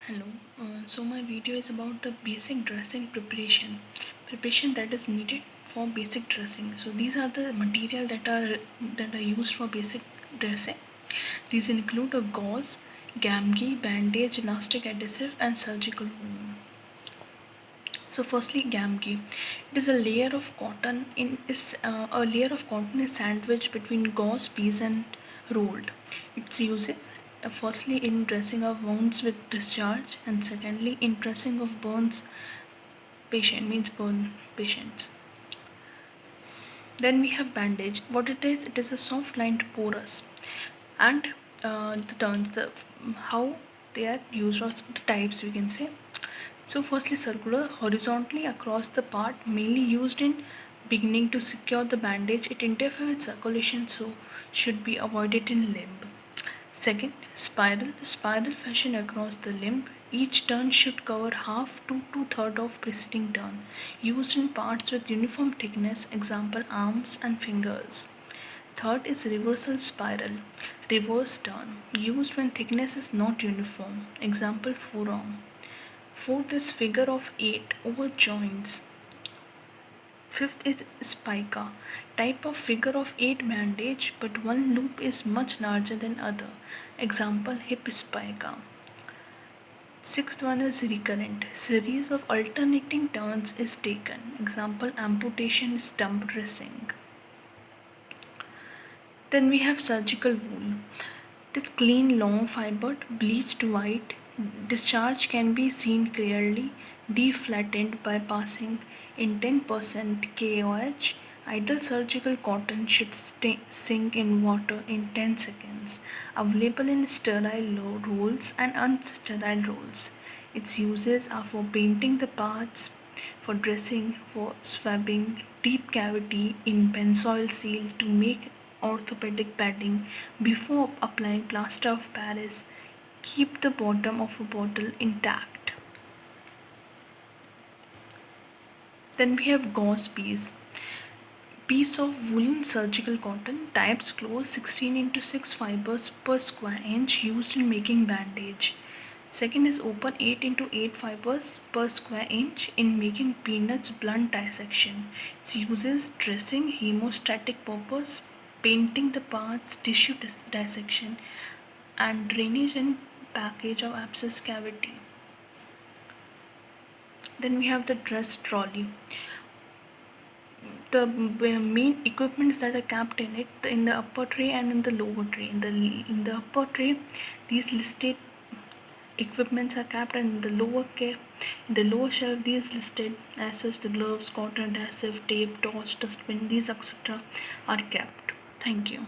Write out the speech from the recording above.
Hello. So my video is about the basic dressing preparation that is needed for basic dressing. So these are the material that are used for basic dressing. These include a gauze, gamgi, bandage, elastic adhesive, and surgical wound. So firstly, gamgi. It is a layer of cotton. A layer of cotton is sandwiched between gauze piece and rolled. Its uses firstly in dressing of wounds with discharge, and secondly in dressing of burn patients. Then we have bandage. What it is a soft lined porous, and the terms the how they are used, or the types we can say. So firstly circular, horizontally across the part, mainly used in beginning to secure the bandage. It interferes with circulation, so should be avoided in limb. Second, spiral fashion across the limb. Each turn should cover half to two-thirds of preceding turn. Used in parts with uniform thickness, example arms and fingers. Third is reversal spiral, reverse turn, used when thickness is not uniform, example forearm. Fourth is figure of 8 over joints. Fifth is spica, type of figure of 8 bandage, but one loop is much larger than other, example hip spica. Sixth one is recurrent, series of alternating turns is taken, example amputation stump dressing. Then we have surgical wool. It is clean, long fibered, bleached white. Discharge can be seen clearly, deflattened by passing in 10% KOH. Ideal surgical cotton should sink in water in 10 seconds. Available in sterile rolls and unsterile rolls. Its uses are for painting the parts, for dressing, for swabbing, deep cavity in benzoyl seal to make orthopedic padding before applying plaster of Paris. Keep the bottom of a bottle intact. Then we have gauze piece of woolen surgical cotton, types close 16 into 6 fibers per square inch, used in making bandage. Second is open 8 into 8 fibers per square inch in making peanuts blunt dissection. Its uses dressing, hemostatic purpose, painting the parts, tissue dissection, and drainage and package of abscess cavity. Then we have the dress trolley. The main equipments that are kept in it, in the upper tray and in the lower tray. In the upper tray, these listed equipments are kept, and in the lower shelf, these listed as such: the gloves, cotton adhesive, tape, torch, dustbin, these etc. are kept. Thank you.